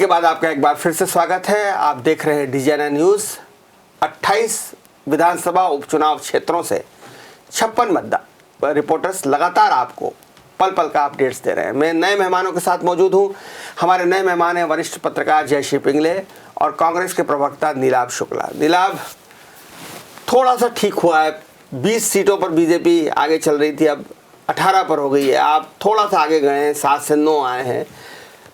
के बाद आपका एक बार फिर से स्वागत है। आप देख रहे हैं DGNN न्यूज़। 28 विधानसभा उपचुनाव क्षेत्रों से 56 मतदान रिपोर्टर्स लगातार आपको पल पल का अपडेट्स दे रहे हैं। मैं नए मेहमानों के साथ मौजूद हूं। हमारे नए मेहमान हैं वरिष्ठ पत्रकार जयश्री पिंगले और कांग्रेस के प्रवक्ता नीलाभ शुक्ला। नीलाभ, थोड़ा सा ठीक हुआ है, 20 सीटों पर बीजेपी आगे चल रही थी, अब 18 पर हो गई है। आप थोड़ा सा आगे गए हैं, 7 से 9 आए हैं।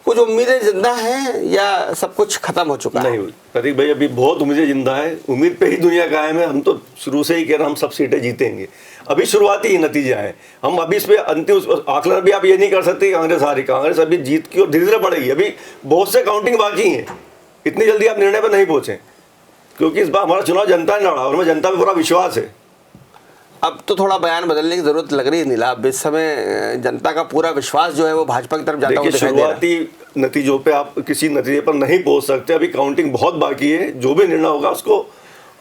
कुछ उम्मीदें जिंदा हैं या सब कुछ खत्म हो चुका है? नहीं प्रतीक भाई, अभी बहुत उम्मीदें जिंदा है। उम्मीद पे ही दुनिया कायम है। हम तो शुरू से ही कह रहे हैं हम सब सीटें जीतेंगे। अभी शुरुआती ही नतीजा है। हम अभी इस पे अंतिम आकलन भी आप ये नहीं कर सकते कांग्रेस हारी। कांग्रेस अभी जीत की और धीरे धीरे बढ़ेगी। अभी बहुत से काउंटिंग बाकी हैं। इतनी जल्दी आप निर्णय पर नहीं पहुंचे, क्योंकि इस बार हमारा चुनाव जनता ने लड़ा और हमें जनता पर पूरा विश्वास है। अब तो थोड़ा बयान बदलने की जरूरत लग रही है नीलाभ। इस समय जनता का पूरा विश्वास जो है वो भाजपा की तरफ जाता हुआ दिखाई दे रहा है। शुरुआती नतीजों पे आप किसी नतीजे पर नहीं पहुंच सकते। अभी काउंटिंग बहुत बाकी है। जो भी निर्णय होगा उसको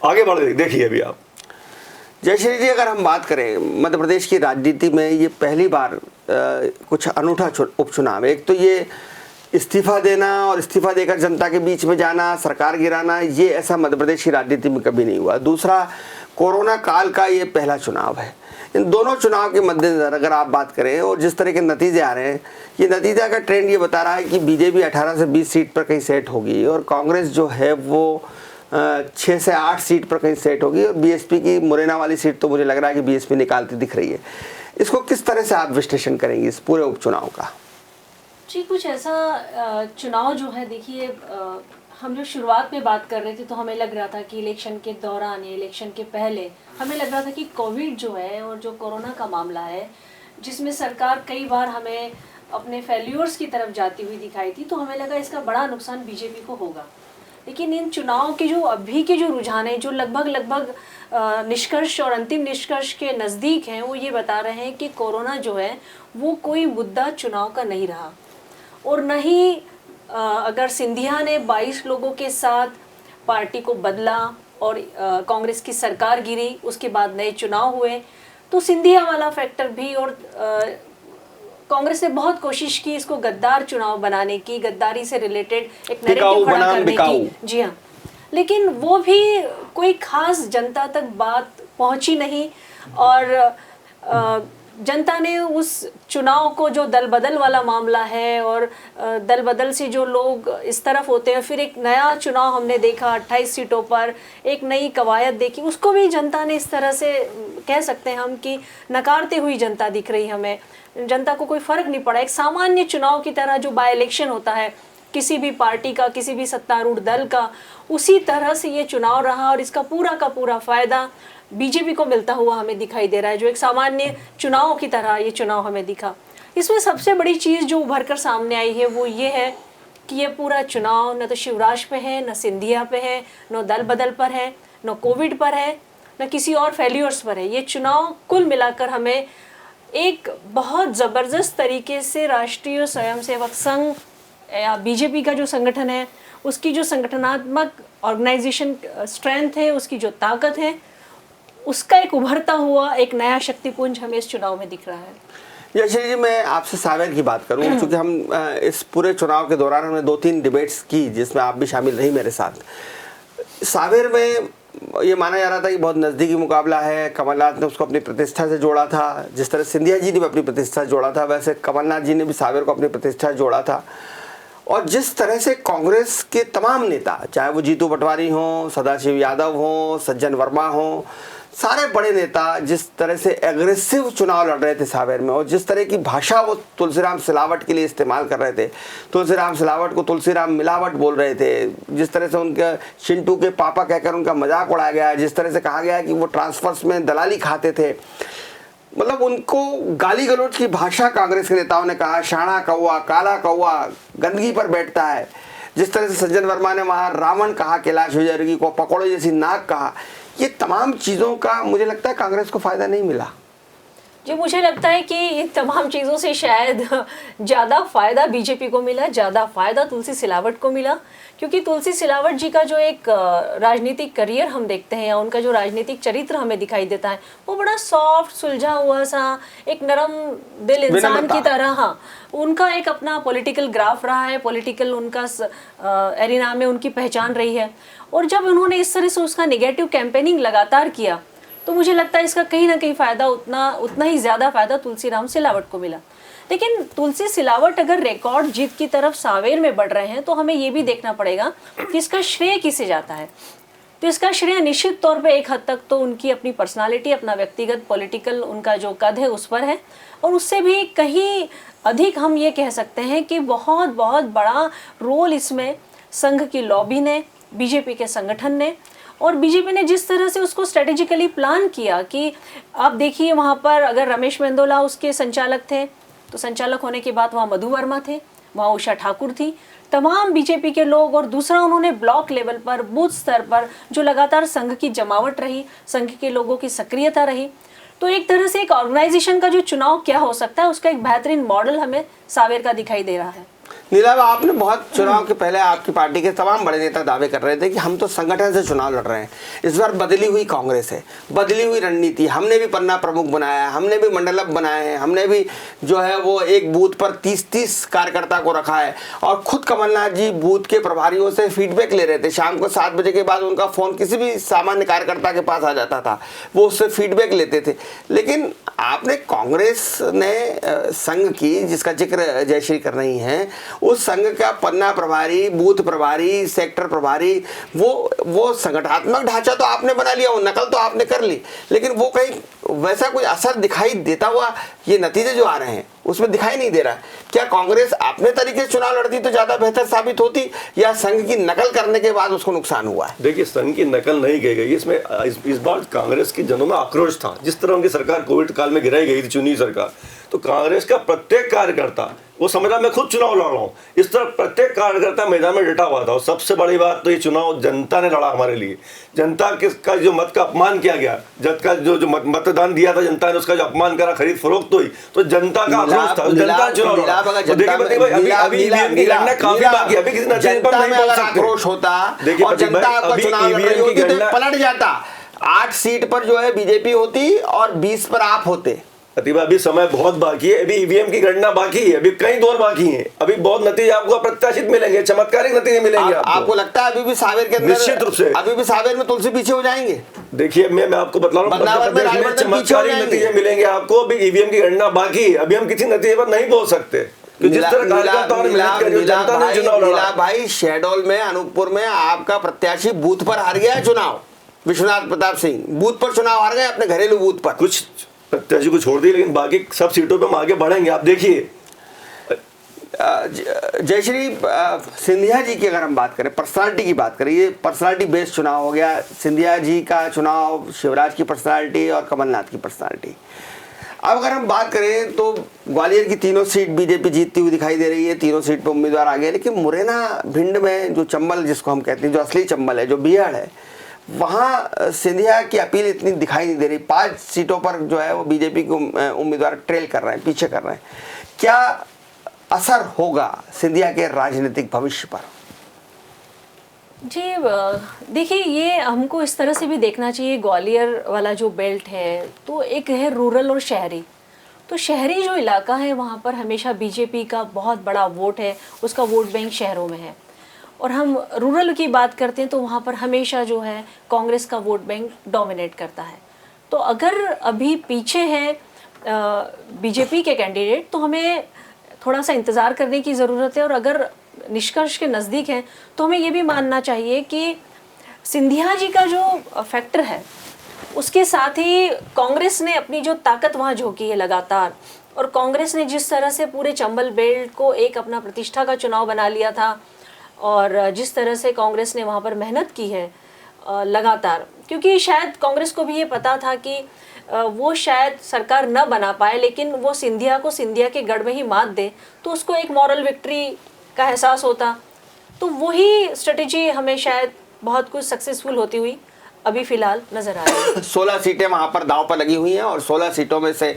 आगे बढ़ देखिए। अभी आप जयश्री जी, अगर हम बात करें मध्य प्रदेश की राजनीति में ये पहली बार कुछ अनूठा उपचुनाव है। एक तो ये इस्तीफा देना और इस्तीफा देकर जनता के बीच में जाना, सरकार गिराना, ये ऐसा मध्य प्रदेश की राजनीति में कभी नहीं हुआ। दूसरा, कोरोना काल का ये पहला चुनाव है। इन दोनों चुनाव के मद्देनजर अगर आप बात करें और जिस तरह के नतीजे आ रहे हैं, ये नतीजा का ट्रेंड ये बता रहा है कि बीजेपी 18 से 20 सीट पर कहीं सेट होगी और कांग्रेस जो है वो 6 से 8 सीट पर कहीं सेट होगी। और बीएसपी की मुरैना वाली सीट तो मुझे लग रहा है कि बीएसपी निकालती दिख रही है। इसको किस तरह से आप विश्लेषण करेंगे इस पूरे उपचुनाव का? जी, कुछ ऐसा चुनाव जो है, देखिए हम जो शुरुआत में बात कर रहे थे तो हमें लग रहा था कि इलेक्शन के दौरान या इलेक्शन के पहले हमें लग रहा था कि कोविड जो है और जो कोरोना का मामला है, जिसमें सरकार कई बार हमें अपने फेल्यूर्स की तरफ जाती हुई दिखाई थी, तो हमें लगा इसका बड़ा नुकसान बीजेपी को होगा। लेकिन इन चुनाव के जो अभी के जो रुझान है, जो लगभग निष्कर्ष और अंतिम निष्कर्ष के नज़दीक हैं, वो ये बता रहे हैं कि कोरोना जो है वो कोई मुद्दा चुनाव का नहीं रहा। और न ही अगर सिंधिया ने 22 लोगों के साथ पार्टी को बदला और कांग्रेस की सरकार गिरी, उसके बाद नए चुनाव हुए, तो सिंधिया वाला फैक्टर भी और कांग्रेस ने बहुत कोशिश की इसको गद्दार चुनाव बनाने की, गद्दारी से रिलेटेड एक नैरेटिव खड़ा करने की। जी हाँ, लेकिन वो भी कोई खास जनता तक बात पहुंची नहीं। और जनता ने उस चुनाव को, जो दल बदल वाला मामला है और दल बदल से जो लोग इस तरफ होते हैं, फिर एक नया चुनाव हमने देखा 28 सीटों पर, एक नई कवायद देखी, उसको भी जनता ने इस तरह से कह सकते हैं हम कि नकारते हुई जनता दिख रही हमें। जनता को कोई फर्क नहीं पड़ा। एक सामान्य चुनाव की तरह जो बाय इलेक्शन होता है किसी भी पार्टी का, किसी भी सत्तारूढ़ दल का, उसी तरह से ये चुनाव रहा और इसका पूरा का पूरा फायदा बीजेपी को मिलता हुआ हमें दिखाई दे रहा है। जो एक सामान्य चुनाव की तरह ये चुनाव हमें दिखा। इसमें सबसे बड़ी चीज़ जो उभर कर सामने आई है वो ये है कि ये पूरा चुनाव न तो शिवराज पे है, न सिंधिया पे है, न दल बदल पर है, न कोविड पर है, न किसी और फेल्यूर्स पर है। ये चुनाव कुल मिलाकर हमें एक बहुत ज़बरदस्त तरीके से राष्ट्रीय स्वयंसेवक संघ या बीजेपी का जो संगठन है, उसकी जो संगठनात्मक ऑर्गेनाइजेशन स्ट्रेंथ है, उसकी जो ताकत है, उसका एक उभरता हुआ एक नया शक्तिपुंज हमें इस चुनाव में दिख रहा है। जयश्री जी, मैं आपसे सावेर की बात करूं, क्योंकि हम इस पूरे चुनाव के दौरान हमने 2-3 डिबेट्स की जिसमें आप भी शामिल रही मेरे साथ। सावेर में ये माना जा रहा था कि बहुत नज़दीकी मुकाबला है। कमलनाथ ने उसको अपनी प्रतिष्ठा से जोड़ा था। जिस तरह सिंधिया जी ने भी अपनी प्रतिष्ठा से जोड़ा था, वैसे कमलनाथ जी ने भी सावेर को अपनी प्रतिष्ठा से जोड़ा था। और जिस तरह से कांग्रेस के तमाम नेता, चाहे वो जीतू पटवारी हों, सदाशिव यादव हों, सज्जन वर्मा हों, सारे बड़े नेता जिस तरह से एग्रेसिव चुनाव लड़ रहे थे सावेर में, और जिस तरह की भाषा वो तुलसीराम सिलावट के लिए इस्तेमाल कर रहे थे, तुलसीराम सिलावट को तुलसीराम मिलावट बोल रहे थे, जिस तरह से उनके चिंटू के पापा कहकर उनका मजाक उड़ाया गया, जिस तरह से कहा गया कि वो ट्रांसफर्स में दलाली खाते थे, मतलब उनको गाली गलौज की भाषा कांग्रेस के नेताओं ने कहा, शाणा कौवा, काला कौवा, गंदगी पर बैठता है। जिस तरह से सज्जन वर्मा ने वहाँ रावण कहा, कैलाश विजयवर्गीय को पकौड़े जैसी नाक कहा, ये तमाम चीज़ों का मुझे लगता है कांग्रेस को फायदा नहीं मिला। जी, मुझे लगता है कि इन तमाम चीज़ों से शायद ज़्यादा फ़ायदा बीजेपी को मिला, ज़्यादा फ़ायदा तुलसी सिलावट को मिला, क्योंकि तुलसी सिलावट जी का जो एक राजनीतिक करियर हम देखते हैं या उनका जो राजनीतिक चरित्र हमें दिखाई देता है, वो बड़ा सॉफ्ट, सुलझा हुआ सा, एक नरम दिल इंसान विनम्रता। की तरह। हाँ, उनका एक अपना पॉलिटिकल ग्राफ रहा है, पॉलिटिकल उनका एरिना में उनकी पहचान रही है। और जब उन्होंने इस तरह से उसका नेगेटिव कैंपेनिंग लगातार किया, तो मुझे लगता है इसका कहीं ना कहीं फ़ायदा उतना ही ज़्यादा फ़ायदा तुलसीराम सिलावट को मिला। लेकिन तुलसी सिलावट अगर रिकॉर्ड जीत की तरफ सावेर में बढ़ रहे हैं, तो हमें ये भी देखना पड़ेगा कि इसका श्रेय किसे जाता है। तो इसका श्रेय निश्चित तौर पे एक हद तक तो उनकी अपनी पर्सनालिटी, अपना व्यक्तिगत पॉलिटिकल उनका जो कद है उस पर है, और उससे भी कहीं अधिक हम ये कह सकते हैं कि बहुत बहुत बड़ा रोल इसमें संघ की लॉबी ने, बीजेपी के संगठन ने, और बीजेपी ने जिस तरह से उसको स्ट्रेटेजिकली प्लान किया कि आप देखिए वहाँ पर अगर रमेश मेंदोला उसके संचालक थे, तो संचालक होने के बाद वहाँ मधु वर्मा थे, वहाँ उषा ठाकुर थी, तमाम बीजेपी के लोग, और दूसरा उन्होंने ब्लॉक लेवल पर, बूथ स्तर पर जो लगातार संघ की जमावट रही, संघ के लोगों की सक्रियता रही, तो एक तरह से एक ऑर्गेनाइजेशन का जो चुनाव क्या हो सकता है उसका एक बेहतरीन मॉडल हमें सावेर का दिखाई दे रहा है। नीलाभ, आपने बहुत चुनाव के पहले आपकी पार्टी के तमाम बड़े नेता दावे कर रहे थे कि हम तो संगठन से चुनाव लड़ रहे हैं। इस बार बदली हुई कांग्रेस है, बदली हुई रणनीति, हमने भी पन्ना प्रमुख बनाया है, हमने भी मंडलक बनाए हैं, हमने भी जो है वो एक बूथ पर 30-30 कार्यकर्ता को रखा है, और खुद कमलनाथ जी बूथ के प्रभारियों से फीडबैक ले रहे थे। शाम को 7 बजे के बाद उनका फ़ोन किसी भी सामान्य कार्यकर्ता के पास आ जाता था, वो उससे फीडबैक लेते थे। लेकिन आपने कांग्रेस ने संघ की, जिसका जिक्र जयश्री कर रही हैं, उस संघ का पन्ना प्रभारी, बूथ प्रभारी, सेक्टर प्रभारी, वो संगठनात्मक ढांचा तो आपने बना लिया, वो नकल तो आपने कर ली, लेकिन वो कहीं वैसा कोई असर दिखाई देता हुआ ये नतीजे जो आ रहे हैं उसमें दिखाई नहीं दे रहा। क्या कांग्रेस अपने तरीके से चुनाव लड़ती तो ज्यादा बेहतर साबित होती, या संघ की नकल करने के बाद उसको नुकसान हुआ है? देखिए, संघ की नकल नहीं की गई इसमें। इस बार कांग्रेस की जनों में आक्रोश था। जिस तरह उनकी सरकार कोविड काल में गिराई गई थी, चुनी सरकार, तो कांग्रेस का प्रत्येक कार्यकर्ता वो समझ रहा मैं खुद चुनाव लड़ रहा हूँ, इस तरह प्रत्येक कार्यकर्ता मैदान में डटा हुआ था। और सबसे बड़ी बात तो ये चुनाव जनता ने लड़ा हमारे लिए। जनता का जो मत का अपमान किया गया, का जो मतदान दिया था जनता ने, उसका जो अपमान करा, खरीद फरोख्त हुई, तो जनता का आक्रोश था, जनता ने चुनाव लड़ा। तो देखिए अभी ईवीएम की गणना काफी बाकी है, अभी किसी नतीजे पर नहीं पहुंच सकते। आक्रोश होता देखिए और जनता आपका चुनाव लड़ रही होती तो पलट जाता। 8 सीट पर जो है बीजेपी होती और 20 पर आप होते। प्रतिभा, अभी समय बहुत बाकी है, अभी ईवीएम की गणना बाकी है, अभी कई दौर बाकी हैं, अभी बहुत नतीजे आपको अप्रत्याशित मिलेंगे, चमत्कारिक नतीजे मिलेंगे। आपको लगता है अभी भी सावेर के अंदर, निश्चित रूप से अभी भी सावेर में तुलसी पीछे हो जाएंगे? देखिए मैं आपको बता रहा हूँ, चमत्कारिक नतीजे मिलेंगे आपको। अभी ईवीएम की गणना बाकी है, अभी हम किसी नतीजे पर नहीं पहुंच सकते। जिस तरह भाई शहडोल में, अनूपपुर में आपका प्रत्याशी बूथ पर हार गया है चुनाव, विश्वनाथ प्रताप सिंह बूथ पर चुनाव हार गए, अपने घरेलू बूथ पर। कुछ प्रत्याशी को छोड़ दी, लेकिन बाकी सब सीटों पे हम आगे बढ़ेंगे, आप देखिए। जयश्री, सिंधिया जी की अगर हम बात करें, पर्सनालिटी की बात करें, ये पर्सनालिटी बेस्ड चुनाव हो गया। सिंधिया जी का चुनाव, शिवराज की पर्सनालिटी और कमलनाथ की पर्सनालिटी। अब अगर हम बात करें तो ग्वालियर की तीनों सीट बीजेपी जीतती हुई दिखाई दे रही है, तीनों सीट पर उम्मीदवार आ गए। लेकिन मुरैना भिंड में जो चंबल जिसको हम कहते हैं, जो असली चंबल है, जो बिहाड़ है, वहाँ सिंधिया की अपील इतनी दिखाई नहीं दे रही। 5 सीटों पर जो है वो बीजेपी के उम्मीदवार ट्रेल कर रहे हैं, पीछे कर रहे हैं। क्या असर होगा सिंधिया के राजनीतिक भविष्य पर? जी देखिए, ये हमको इस तरह से भी देखना चाहिए, ग्वालियर वाला जो बेल्ट है तो एक है रूरल और शहरी। तो शहरी जो इलाका है वहाँ पर हमेशा बीजेपी का बहुत बड़ा वोट है, उसका वोट बैंक शहरों में है। और हम रूरल की बात करते हैं तो वहाँ पर हमेशा जो है कांग्रेस का वोट बैंक डोमिनेट करता है। तो अगर अभी पीछे है बीजेपी के कैंडिडेट, तो हमें थोड़ा सा इंतज़ार करने की ज़रूरत है। और अगर निष्कर्ष के नज़दीक है तो हमें ये भी मानना चाहिए कि सिंधिया जी का जो फैक्टर है, उसके साथ ही कांग्रेस ने अपनी जो ताकत वहाँ झोंकी है लगातार, और कांग्रेस ने जिस तरह से पूरे चंबल बेल्ट को एक अपना प्रतिष्ठा का चुनाव बना लिया था, और जिस तरह से कांग्रेस ने वहाँ पर मेहनत की है लगातार, क्योंकि शायद कांग्रेस को भी ये पता था कि वो शायद सरकार न बना पाए, लेकिन वो सिंधिया को सिंधिया के गढ़ में ही मात दे तो उसको एक मॉरल विक्ट्री का एहसास होता। तो वही स्ट्रेटेजी हमें शायद बहुत कुछ सक्सेसफुल होती हुई अभी फिलहाल नजर आ रही है। 16 सीटें वहां पर दांव पर लगी हुई हैं और 16 सीटों में से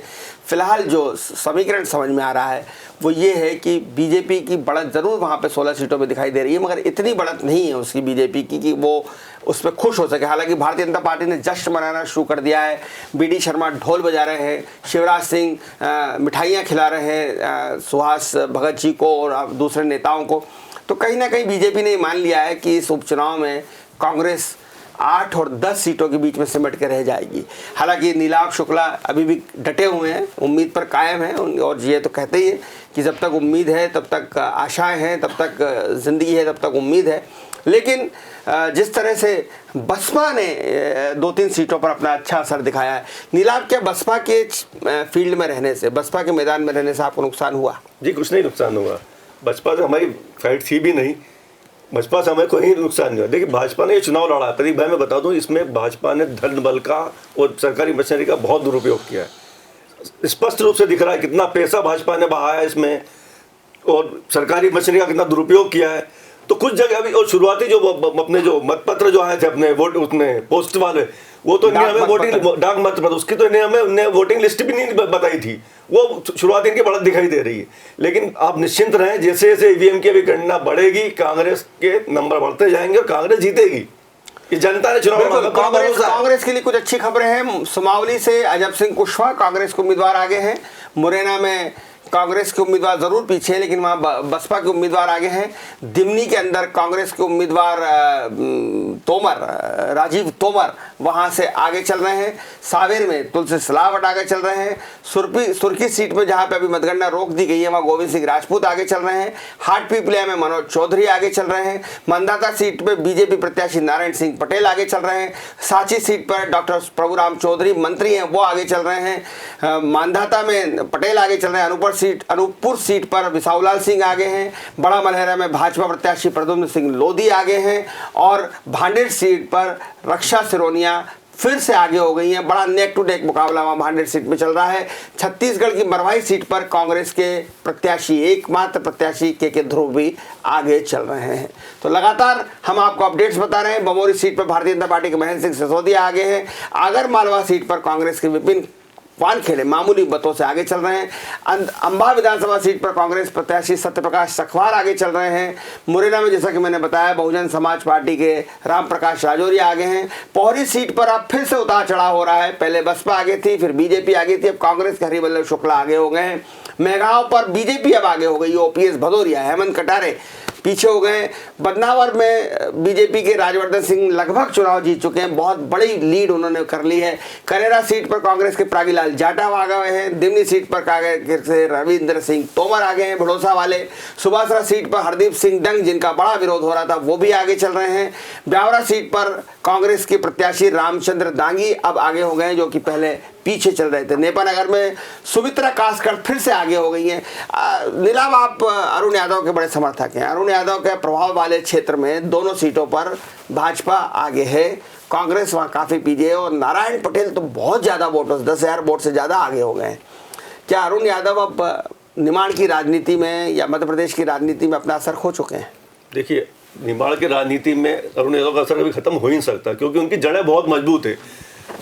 फिलहाल जो समीकरण समझ में आ रहा है वो ये है कि बीजेपी की बढ़त जरूर वहां पे 16 सीटों में दिखाई दे रही है, मगर इतनी बढ़त नहीं है उसकी बीजेपी की कि वो उस पर खुश हो सके। हालांकि भारतीय जनता पार्टी ने जश्न मनाना शुरू कर दिया है। बी.डी. शर्मा ढोल बजा रहे हैं, शिवराज सिंह मिठाइयाँ खिला रहे हैं सुहास भगत जी को और दूसरे नेताओं को। तो कहीं ना कहीं बीजेपी ने मान लिया है कि इस उपचुनाव में कांग्रेस 8 और 10 सीटों के बीच में सिमट के रह जाएगी। हालांकि नीलाभ शुक्ला अभी भी डटे हुए हैं, उम्मीद पर कायम हैं और ये तो कहते ही हैं कि जब तक उम्मीद है तब तक आशाएं हैं, तब तक ज़िंदगी है, तब तक उम्मीद है। लेकिन जिस तरह से बसपा ने 2-3 सीटों पर अपना अच्छा असर दिखाया है, नीलाभ क्या बसपा के फील्ड में रहने से, बसपा के मैदान में रहने से आपको नुकसान हुआ? जी कुछ नहीं नुकसान हुआ, बसपा से हमारी फाइट थी भी नहीं, भाजपा से हमें कोई नुकसान नहीं हुआ। देखिए भाजपा ने ये चुनाव लड़ा है, प्रदीप भाई मैं बता दूं, इसमें भाजपा ने धन बल का और सरकारी मशीनरी का बहुत दुरुपयोग किया है। स्पष्ट रूप से दिख रहा है कितना पैसा भाजपा ने बहाया है इसमें और सरकारी मशीनरी का कितना दुरुपयोग किया है। तो कुछ जगह अभी और शुरुआती जो अपने जो मतपत्र जो आए थे अपने वोट उसने पोस्ट वाले, वो तो इन्हें हमें वोटिंग डाक मतपत्र, उसकी तो इन्हें हमें वोटिंग लिस्ट भी नहीं बताई थी, वो शुरुआती इनकी बढ़त दिखाई दे रही है। लेकिन आप निश्चिंत रहें, जैसे जैसे ईवीएम की अभी गणना बढ़ेगी कांग्रेस के नंबर बढ़ते जाएंगे और कांग्रेस जीतेगी। ये जनता ने चुनाव कांग्रेस के लिए कुछ अच्छी खबरें हैं। सुमावली से अजब सिंह कुशवाहा कांग्रेस के उम्मीदवार आगे हैं। मुरैना में कांग्रेस के उम्मीदवार जरूर पीछे हैं लेकिन वहाँ बसपा के उम्मीदवार आगे हैं। दिमनी के अंदर कांग्रेस के उम्मीदवार राजीव तोमर वहाँ से आगे चल रहे हैं। सावेर में तुलसी सिलावट आगे चल रहे हैं। सुर्खी सीट में जहाँ पे अभी मतगणना रोक दी गई है वहाँ गोविंद सिंह राजपूत आगे चल रहे हैं। हाटपीपलिया में मनोज चौधरी आगे चल रहे हैं। मंदाता सीट पे बीजेपी प्रत्याशी नारायण सिंह पटेल आगे चल रहे हैं। सांची सीट पर डॉक्टर प्रभुराम चौधरी मंत्री हैं वो आगे चल रहे हैं। मांधाता में पटेल आगे चल रहे हैं। अनूपपुर सीट पर विसाऊलाल सिंह आगे हैं। बड़ा मलहरा में भाजपा प्रत्याशी प्रद्युम्न सिंह लोधी आगे हैं और भांडेर सीट पर रक्षा सिरोनिया फिर से आगे हो गई हैं। बड़ा नेक टू नेक मुकाबला वहाँ भांडेर सीट में चल रहा है। छत्तीसगढ़ की मरवाई सीट पर कांग्रेस के प्रत्याशी एकमात्र प्रत्याशी के ध्रुव भी आगे चल रहे हैं। तो लगातार हम आपको अपडेट्स बता रहे हैं। बमोरी सीट पर भारतीय जनता पार्टी के महेंद्र सिंह सिसोदिया आगे हैं। आगर मालवा सीट पर कांग्रेस के विपिन वानखेड़े मामूली मतों से आगे चल रहे हैं। अंबा विधानसभा सीट पर कांग्रेस प्रत्याशी सत्यप्रकाश सखवार आगे चल रहे हैं। मुरैना में जैसा कि मैंने बताया बहुजन समाज पार्टी के राम प्रकाश राजौरिया आगे हैं। पौरी सीट पर अब फिर से उतार चढ़ाव हो रहा है। पहले बसपा आगे थी, फिर बीजेपी आगे थी, अब कांग्रेस के हरिवल्लभ शुक्ला आगे हो गए हैं। मेघांव पर बीजेपी अब आगे हो गई। ओपीएस भदौरिया, हेमंत कटारे पीछे हो गए। बदनावर में बीजेपी के राजवर्धन सिंह लगभग चुनाव जीत चुके हैं, बहुत बड़ी लीड उन्होंने कर ली है। करेरा सीट पर कांग्रेस के प्रागीलाल जाटव आ गए हैं। दिमनी सीट पर कांग्रेस से रविंद्र सिंह तोमर आ गए हैं भड़ोसा वाले। सुबासरा सीट पर हरदीप सिंह डंग जिनका बड़ा विरोध हो रहा था वो भी आगे चल रहे हैं। ब्यावरा सीट पर कांग्रेस के प्रत्याशी रामचंद्र दांगी अब आगे हो गए हैं जो कि पहले पीछे चल रहे थे। नेपानगर में सुमित्रा कास्कर फिर से आगे हो गई हैं। नीलाभ आप अरुण यादव के बड़े समर्थक हैं। अरुण यादव के प्रभाव वाले क्षेत्र में दोनों सीटों पर भाजपा आगे है, कांग्रेस वहाँ काफ़ी पीछे है और नारायण पटेल तो बहुत ज़्यादा वोटों से 10,000 वोट से ज़्यादा आगे हो गए हैं। क्या अरुण यादव अब निमाड़ की राजनीति में या मध्य प्रदेश की राजनीति में अपना असर खो चुके हैं? देखिए निमाड़ की राजनीति में अरुण यादव का असर अभी खत्म हो ही नहीं सकता क्योंकि उनकी जड़ें बहुत मजबूत है।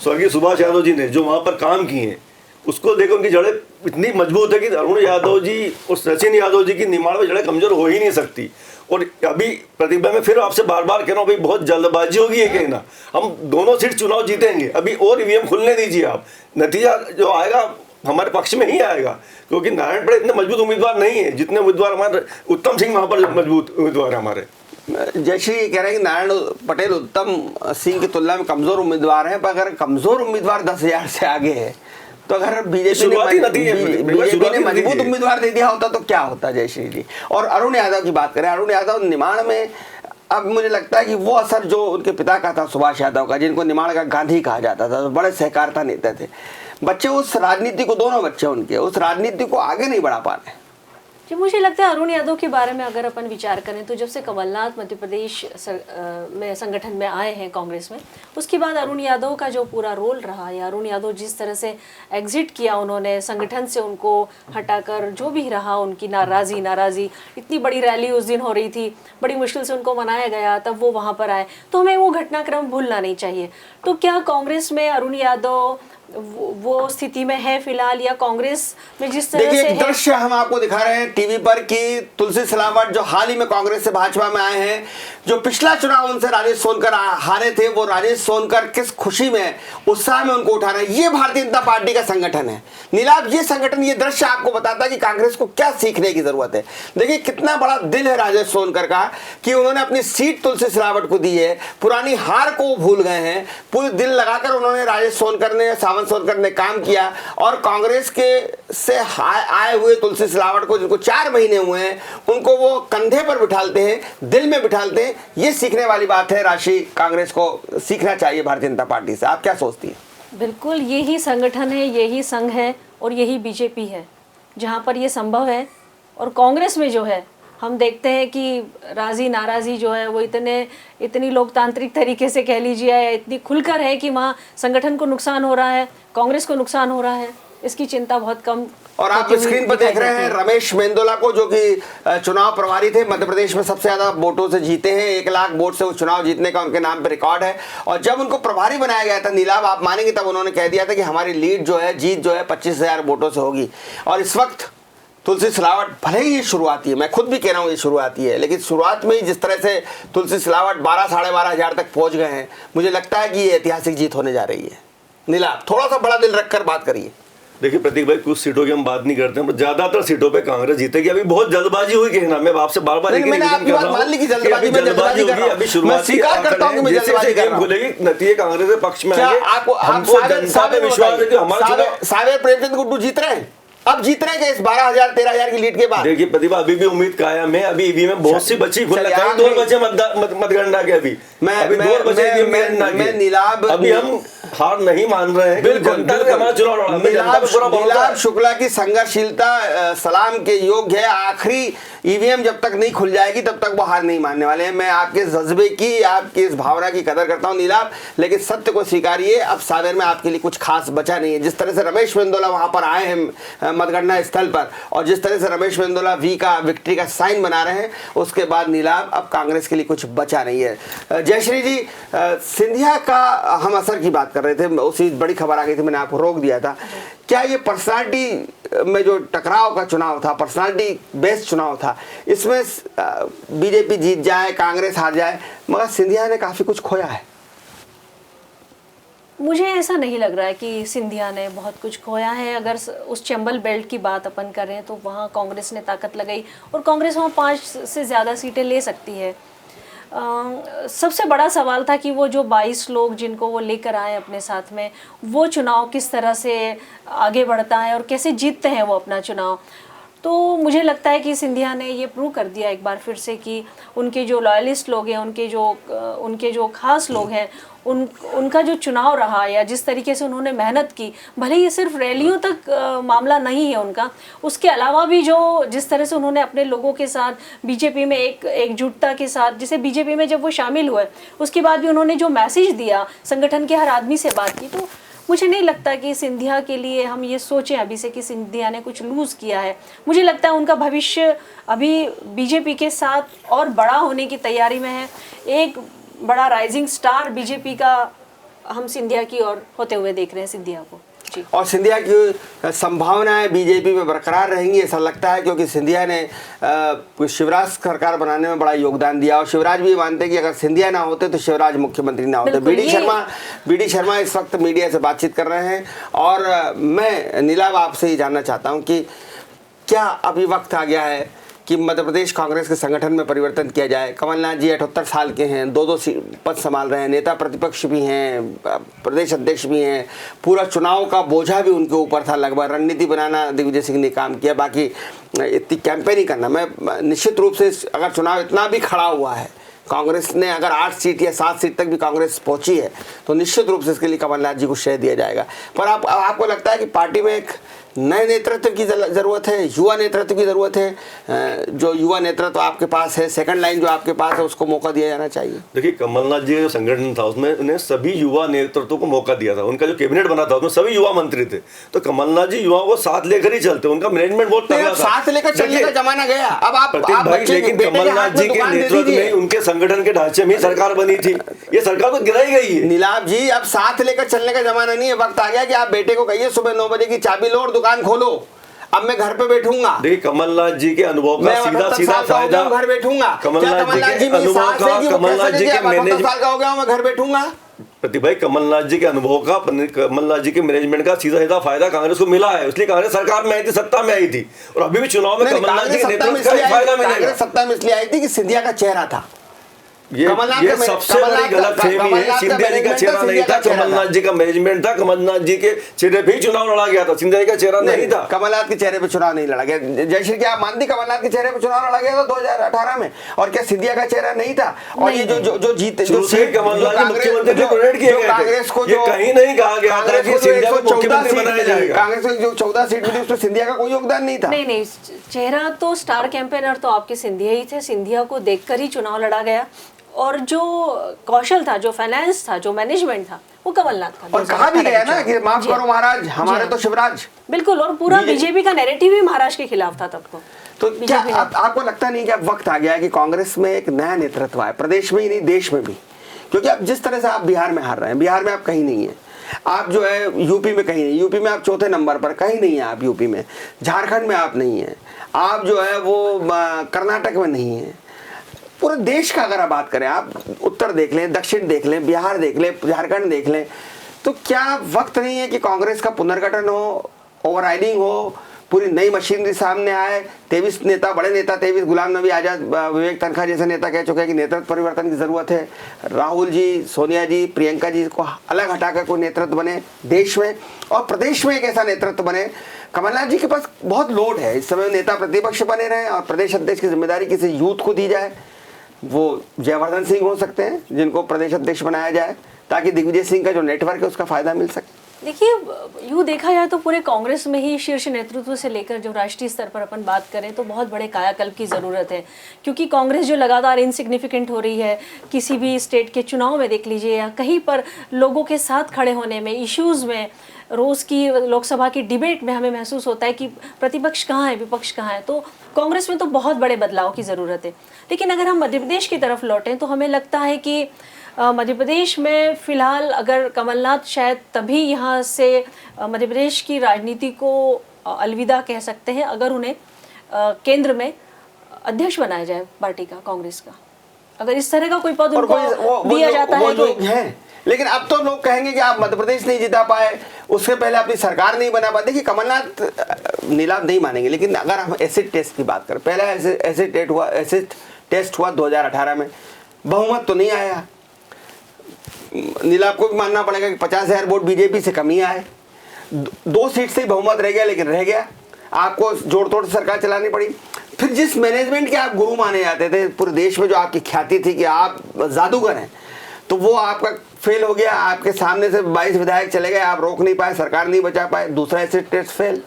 स्वर्गीय सुभाष यादव जी ने जो वहाँ पर काम किए हैं उसको देखो उनकी जड़ें इतनी मजबूत है कि अरुण यादव जी और सचिन यादव जी की निमाड़ में जड़ें कमजोर हो ही नहीं सकती। और अभी प्रतिभा में फिर आपसे बार बार कह रहा हूँ भाई बहुत जल्दबाजी होगी है कहना, हम दोनों सीट चुनाव जीतेंगे। अभी और ईवीएम खुलने दीजिए आप, नतीजा जो आएगा हमारे पक्ष में ही आएगा क्योंकि नारायण पटेल इतने मजबूत उम्मीदवार नहीं है जितने उम्मीदवार हमारे उत्तम सिंह वहाँ पर मजबूत उम्मीदवार है हमारे। जयश्री ये कह रहे हैं कि नारायण पटेल उत्तम सिंह की तुलना में कमजोर उम्मीदवार हैं, पर अगर कमजोर उम्मीदवार 10,000 से आगे है तो अगर बीजेपी ने मजबूत उम्मीदवार दे दिया होता तो क्या होता जयश्री जी? और अरुण यादव की बात करें, अरुण यादव निमाड़ में अब मुझे लगता है कि वो असर जो उनके पिता का था सुभाष यादव का, जिनको निमाड़ का गांधी कहा जाता था, बड़े सहकारिता नेता थे, बच्चे उस राजनीति को, दोनों बच्चे उनके उस राजनीति को आगे नहीं बढ़ा पा रहे। कि मुझे लगता है अरुण यादव के बारे में अगर अपन विचार करें तो जब से कमलनाथ मध्य प्रदेश में संगठन में आए हैं कांग्रेस में, उसके बाद अरुण यादव का जो पूरा रोल रहा या अरुण यादव जिस तरह से एग्जिट किया उन्होंने संगठन से, उनको हटाकर जो भी रहा, उनकी नाराज़ी इतनी बड़ी रैली उस दिन हो रही थी, बड़ी मुश्किल से उनको मनाया गया, तब वो वहाँ पर आए, तो हमें वो घटनाक्रम भूलना नहीं चाहिए। तो क्या कांग्रेस में अरुण यादव वो स्थिति में है फिलहाल, या कांग्रेस में जिस तरह से एक दृश्य हम आपको दिखा रहे हैं टीवी पर कि तुलसी सिलावट जो हाल ही में कांग्रेस से भाजपा में आए हैं, जो पिछला चुनाव उनसे राजेश सोनकर हारे थे, वो राजेश सोनकर किस खुशी में, उत्साह में उनको उठा रहे हैं। ये भारतीय जनता पार्टी का संगठन है नीलाभ। ये संगठन, ये दृश्य आपको बताता है कि कांग्रेस को क्या सीखने की जरूरत है। देखिए कितना बड़ा दिल है राजेश सोनकर का कि उन्होंने अपनी सीट तुलसी सिलावट को दी है, पुरानी हार को भूल गए हैं, पूरे दिल लगाकर उन्होंने राजेश सोनकर ने, सावंत सोनकर ने काम किया और कांग्रेस के से आए हुए तुलसी सिलावट को, जिनको 4 महीने हुए हैं, उनको वो कंधे पर बिठालते हैं, दिल में बिठालते हैं। ये सीखने वाली बात है। राशि, कांग्रेस को सीखना चाहिए भारतीय जनता पार्टी से। आप क्या सोचती हैं? बिल्कुल, यही संगठन है, यही संघ है और यही बीजेपी है जहाँ पर ये संभव है। और कांग्रेस में जो है हम देखते हैं कि राजी नाराज़ी जो है वो इतनी लोकतांत्रिक तरीके से कह लीजिए, या इतनी खुलकर है कि वहाँ संगठन को नुकसान हो रहा है, कांग्रेस को नुकसान हो रहा है, इसकी चिंता बहुत कम। और आप स्क्रीन पर देख रहे हैं रमेश मेंदोला को, जो कि चुनाव प्रभारी थे, मध्य प्रदेश में सबसे ज्यादा वोटों से जीते हैं, 1 लाख वोट से वो चुनाव जीतने का उनके नाम पे रिकॉर्ड है। और जब उनको प्रभारी बनाया गया था नीलाभ, आप मानेंगे, तब उन्होंने कह दिया था कि हमारी लीड जो है, जीत जो है 25,000 वोटों से होगी। और इस वक्त तुलसी सिलावट, भले ही ये शुरुआती है, मैं खुद भी कह रहा हूँ ये शुरुआती है, लेकिन शुरुआत में ही जिस तरह से तुलसी सिलावट 12 साढ़े 12 हज़ार तक पहुंच गए हैं, मुझे लगता है कि ये ऐतिहासिक जीत होने जा रही है। नीलाभ, थोड़ा सा बड़ा दिल रखकर बात करिए। देखिए प्रतीक भाई, कुछ सीटों की हम बात नहीं करते हैं, पर ज्यादातर सीटों पे कांग्रेस जीतेगी। अभी बहुत जल्दबाजी हुई कहना, मैं आपसे बार बार मैंने आपकी बात मान ली कि जल्दबाजी होगी। अभी शुरुआती खुलेगी, नतीजे कांग्रेस के पक्ष में आएंगे। हमको जनता पे विश्वास है कि हमारा सावेर प्रेमचंद गुड्डू जीत रहे हैं, अब जीत रहे हैं इस 12,000 13,000 की लीड के बाद। देखिए प्रतिभा, अभी भी उम्मीद कायम है। अभी ईवीएम में बहुत सी बची, खुल रखा है, 2 बचे मतगणना के। अभी मैं नीलाभ, अभी हम हार नहीं मान रहे हैं। नीलाभ शुक्ला की संघर्षशीलता सलाम के योग्य है। आखिरी ईवीएम जब तक नहीं खुल जाएगी तब तक वो हार नहीं मानने वाले हैं। मैं आपके जज्बे की, आपकी इस भावना की कदर करता हूं नीलाभ, लेकिन सत्य को स्वीकारिए, अब सावेर में आपके लिए कुछ खास बचा नहीं है। जिस तरह से रमेश मेंदोला वहां पर आए हैं मतगणना स्थल पर, और जिस तरह से रमेश मेंदोला वी का, विक्ट्री का साइन बना रहे हैं, उसके बाद नीलाभ अब कांग्रेस के लिए कुछ बचा नहीं है। जयश्री जी, सिंधिया का हम असर की बात कर रहे थे, उसी बड़ी खबर आ गई थी, मैंने आपको रोक दिया था। क्या ये पर्सनालिटी में जो टकराव का चुनाव था, पर्सनालिटी बेस्ड चुनाव था, इसमें बीजेपी जीत जाए, कांग्रेस हार जाए, मगर सिंधिया ने काफी कुछ खोया है? मुझे ऐसा नहीं लग रहा है कि सिंधिया ने बहुत कुछ खोया है। अगर उस चंबल बेल्ट की बात अपन करें तो वहाँ कांग्रेस ने ताकत लगाई और कांग्रेस वहाँ 5 से ज़्यादा सीटें ले सकती है। सबसे बड़ा सवाल था कि वो जो 22 लोग जिनको वो लेकर आए अपने साथ में, वो चुनाव किस तरह से आगे बढ़ता है और कैसे जीतते हैं वो अपना चुनाव। तो मुझे लगता है कि सिंधिया ने ये प्रूव कर दिया एक बार फिर से कि उनके जो लॉयलिस्ट लोग हैं, उनके जो खास लोग हैं, उनका जो चुनाव रहा या जिस तरीके से उन्होंने मेहनत की, भले ये सिर्फ रैलियों तक मामला नहीं है उनका, उसके अलावा भी जिस तरह से उन्होंने अपने लोगों के साथ बीजेपी में एकजुटता के साथ, जैसे बीजेपी में जब वो शामिल हुए उसके बाद भी उन्होंने जो मैसेज दिया, संगठन के हर आदमी से बात की, तो मुझे नहीं लगता कि सिंधिया के लिए हम ये सोचें अभी से कि सिंधिया ने कुछ लूज़ किया है। मुझे लगता है उनका भविष्य अभी बीजेपी के साथ और बड़ा होने की तैयारी में है। एक बड़ा राइजिंग स्टार बीजेपी का हम सिंधिया की ओर होते हुए देख रहे हैं, सिंधिया को जी। और सिंधिया की संभावनाएं बीजेपी में बरकरार रहेंगी ऐसा लगता है, क्योंकि सिंधिया ने शिवराज सरकार बनाने में बड़ा योगदान दिया, और शिवराज भी मानते कि अगर सिंधिया ना होते तो शिवराज मुख्यमंत्री ना होते। बीडी शर्मा इस वक्त मीडिया से बातचीत कर रहे हैं, और मैं नीलाभ आपसे ही जानना चाहता हूं कि क्या अभी वक्त आ गया है कि मध्य प्रदेश कांग्रेस के संगठन में परिवर्तन किया जाए? कमलनाथ जी 78 साल के हैं, 2 पद संभाल रहे हैं, नेता प्रतिपक्ष भी हैं, प्रदेश अध्यक्ष भी हैं, पूरा चुनाव का बोझा भी उनके ऊपर था लगभग। रणनीति बनाना दिग्विजय सिंह ने काम किया, बाकी इतनी कैंपेनिंग करना। मैं निश्चित रूप से अगर चुनाव इतना भी खड़ा हुआ है, कांग्रेस ने अगर 8 सीट या 7 सीट तक भी कांग्रेस पहुंची है, तो निश्चित रूप से इसके लिए कमलनाथ जी को श्रेय दिया जाएगा। पर आपको लगता है कि पार्टी में एक नए नेतृत्व की जरूरत है, युवा नेतृत्व की जरूरत है। जो युवा नेतृत्व आपके पास है, सेकंड लाइन जो आपके पास है, उसको मौका दिया जाना चाहिए। देखिए, कमलनाथ जी का जो संगठन था उसमें उन्हें सभी युवा नेतृत्व को मौका दिया था। उनका जो कैबिनेट बना था उसमें सभी युवा मंत्री थे। तो कमलनाथ जी युवाओं को साथ लेकर ही चलते, उनका मैनेजमेंट बहुत तगड़ा था। साथ लेकर चलने का जमाना गया। अब आप भाई, लेकिन कमलनाथ जी के नेतृत्व में, उनके संगठन के ढांचे में सरकार बनी थी। ये सरकार तो गिराई गई है। नीलाभ जी, अब साथ लेकर चलने का जमाना नहीं है। वक्त आ गया कि आप बेटे को कहिए सुबह 9 बजे की चाबी लो और दुकान खोलो, अब मैं घर पे बैठूंगा। देखिए, कमलनाथ जी के अनुभव का सीधा फायदा, घर बैठूंगा। कमलनाथ जी के अनुभव का, कमलनाथ जी के मैनेजमेंट साल का हो गया, मैं घर बैठूंगा। प्रतिभाई, कमलनाथ जी के अनुभव का, कमलनाथ जी के मैनेजमेंट का सीधा फायदा कांग्रेस को मिला है। इसलिए कांग्रेस सरकार में आई थी, सत्ता में आई थी, और अभी भी चुनाव में कमलनाथ जी के नेतृत्व का फायदा मिलेगा। सत्ता में इसलिए आई थी कि सिंधिया का चेहरा था। ये सबसे बड़ी गलतफहमी है। सिंधिया जी का चेहरा नहीं था, कमलनाथ जी का मैनेजमेंट था। कमलनाथ जी के चेहरे पे ही चुनाव लड़ा गया था, सिंधिया जी का चेहरा नहीं था। कमलनाथ के चेहरे पे चुनाव नहीं लड़ा गया। जयश्री, क्या आप मानती कमलनाथ के चेहरे पे चुनाव लड़ा गया था 2018 में? और क्या सिंधिया का चेहरा नहीं था? और ये जो जीते, जो कमलनाथ जी मुख्यमंत्री डोनेट किए गए थे, कांग्रेस को जो कहीं नहीं कहा गया था कि सिंधिया को मुख्यमंत्री बनाया जाएगा। कांग्रेस को जो 14 सीट मिली उसमें सिंधिया का कोई योगदान नहीं था। नहीं, चेहरा तो स्टार कैंपेनर तो आपके सिंधिया ही थे। सिंधिया को देखकर ही चुनाव लड़ा गया, और जो कौशल था, जो फाइनेंस था, जो मैनेजमेंट था, वो कमलनाथ था। और कहा भी गया ना कि माफ करो महाराज, हमारे तो शिवराज। बिल्कुल, और पूरा बीजेपी का नैरेटिव ही महाराष्ट्र के खिलाफ था तब तो क्या आपको लगता नहीं कि अब वक्त आ गया है कि कांग्रेस में एक नया नेतृत्व आए, प्रदेश में ही नहीं देश में भी? क्योंकि अब जिस तरह से आप बिहार में हार रहे हैं, बिहार में आप कहीं नहीं है, आप जो है यूपी में कहीं नहीं, यूपी में आप चौथे नंबर पर, कहीं नहीं है आप यूपी में, झारखंड में आप नहीं है, आप जो है वो कर्नाटक में नहीं है। पूरे देश का अगर आप बात करें, आप उत्तर देख लें, दक्षिण देख लें, बिहार देख लें, झारखंड देख लें, तो क्या वक्त नहीं है कि कांग्रेस का पुनर्गठन हो, ओवरराइडिंग हो, पूरी नई मशीनरी सामने आए? 23 नेता, बड़े नेता 23, गुलाम नबी आजाद, विवेक तनखा जैसे नेता कह चुके हैं कि नेतृत्व परिवर्तन की जरूरत है। राहुल जी, सोनिया जी, प्रियंका जी को अलग हटाकर कोई नेतृत्व बने देश में, और प्रदेश में एक ऐसा नेतृत्व बने। कमलनाथ जी के पास बहुत लोड है इस समय, नेता प्रतिपक्ष बने रहे, और प्रदेश अध्यक्ष की जिम्मेदारी किसी यूथ को दी जाए। वो जयवर्धन सिंह हो सकते हैं जिनको प्रदेश अध्यक्ष बनाया जाए, ताकि दिग्विजय सिंह का जो नेटवर्क है उसका फायदा मिल सके। देखिए, यूँ देखा जाए तो पूरे कांग्रेस में ही शीर्ष नेतृत्व से लेकर जो राष्ट्रीय स्तर पर अपन बात करें तो बहुत बड़े कायाकल्प की ज़रूरत है, क्योंकि कांग्रेस जो लगातार इनसिग्निफिकेंट हो रही है, किसी भी स्टेट के चुनाव में देख लीजिए, या कहीं पर लोगों के साथ खड़े होने में, इश्यूज़ में, रोज़ की लोकसभा की डिबेट में हमें महसूस होता है कि प्रतिपक्ष कहाँ है, विपक्ष कहाँ है। तो कांग्रेस में तो बहुत बड़े बदलाव की ज़रूरत है। लेकिन अगर हम मध्य प्रदेश की तरफ लौटें तो हमें लगता है कि मध्य प्रदेश में फ़िलहाल अगर कमलनाथ शायद तभी यहाँ से मध्य प्रदेश की राजनीति को अलविदा कह सकते हैं अगर उन्हें केंद्र में अध्यक्ष बनाया जाए पार्टी का, कांग्रेस का, अगर इस तरह का कोई पद उनको दिया जाता है तो लेकिन अब तो लोग कहेंगे कि आप मध्य प्रदेश नहीं जिता पाए, उससे पहले अपनी सरकार नहीं बना पाए। देखिए, कमलनाथ नीलाभ नहीं मानेंगे, लेकिन अगर हम एसिड टेस्ट की बात करें, पहला एसिड टेस्ट हुआ 2018 में, बहुमत तो नहीं आया। नीलाभ को भी मानना पड़ेगा कि 50,000 वोट बीजेपी से कम ही आए, 2 सीट से ही बहुमत रह गया, लेकिन रह गया। आपको जोड़ तोड़ से सरकार चलानी पड़ी। फिर जिस मैनेजमेंट के आप गुरु माने जाते थे पूरे देश में, जो आपकी ख्याति थी कि आप जादूगर हैं, तो वो आपका फेल हो गया। आपके सामने से 22 विधायक चले गए, आप रोक नहीं पाए, सरकार नहीं बचा पाए। दूसरा एसिड टेस्ट फेल,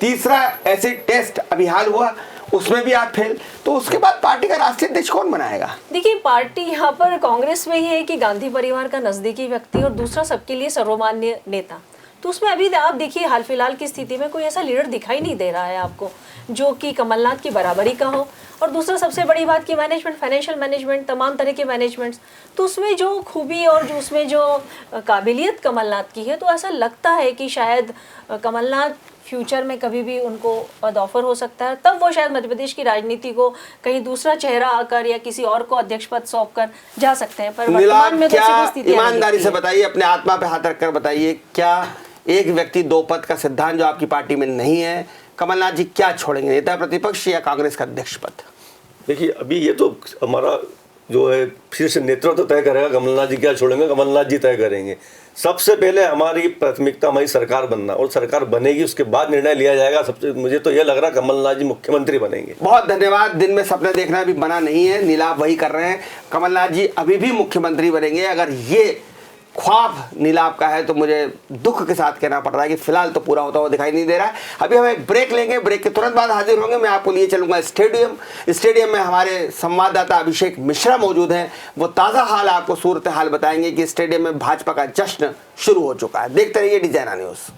तीसरा एसिड टेस्ट अभी हाल हुआ, उसमें भी आप फेल। तो उसके बाद पार्टी का राष्ट्रीय अध्यक्ष कौन बनाएगा? देखिए, पार्टी यहाँ पर कांग्रेस में ही है कि गांधी परिवार का नजदीकी व्यक्ति और दूसरा सबके लिए सर्वमान्य नेता। तो उसमें अभी आप देखिए, हाल फिलहाल की स्थिति में कोई ऐसा लीडर दिखाई नहीं दे रहा है आपको जो कि कमलनाथ की बराबरी का हो। और दूसरा सबसे बड़ी बात की मैनेजमेंट, फाइनेंशियल मैनेजमेंट, तमाम तरह के मैनेजमेंट्स, तो उसमें जो खूबी और जो उसमें जो काबिलियत कमलनाथ की है, तो ऐसा लगता है कि शायद कमलनाथ फ्यूचर में कभी भी उनको पद ऑफर हो सकता है। तब वो शायद मध्य प्रदेश की राजनीति को कहीं दूसरा चेहरा आकर या किसी और को अध्यक्ष पद सौंप कर जा सकते हैं। पर वर्तमान में तो ऐसी स्थिति ईमानदारी से बताइए, अपने आत्मा पे हाथ रखकर बताइए, क्या एक व्यक्ति 2 पद का सिद्धांत जो आपकी पार्टी में नहीं है, कमलनाथ जी क्या छोड़ेंगे, नेता प्रतिपक्ष या कांग्रेस का अध्यक्ष पद? देखिए, अभी ये तो हमारा जो है शीर्ष नेतृत्व तय करेगा, कमलनाथ जी क्या छोड़ेंगे, कमलनाथ जी तय करेंगे। सबसे पहले हमारी प्राथमिकता हमारी सरकार बनना, और सरकार बनेगी उसके बाद निर्णय लिया जाएगा। सबसे मुझे तो यह लग रहा है कमलनाथ जी मुख्यमंत्री बनेंगे। बहुत धन्यवाद। दिन में सपने देखना भी बना नहीं है, नीलाभ वही कर रहे हैं। कमलनाथ जी अभी भी मुख्यमंत्री बनेंगे अगर ये ख्वाब नीलाभ का है, तो मुझे दुख के साथ कहना पड़ रहा है कि फिलहाल तो पूरा होता हुआ दिखाई नहीं दे रहा है। अभी हम एक ब्रेक लेंगे, ब्रेक के तुरंत बाद हाजिर होंगे। मैं आपको लिए चलूंगा स्टेडियम में हमारे संवाददाता अभिषेक मिश्रा मौजूद हैं। वो ताज़ा हाल आपको सूरत हाल बताएंगे कि स्टेडियम में भाजपा का जश्न शुरू हो चुका है। देखते रहिए डिजाइना न्यूज़।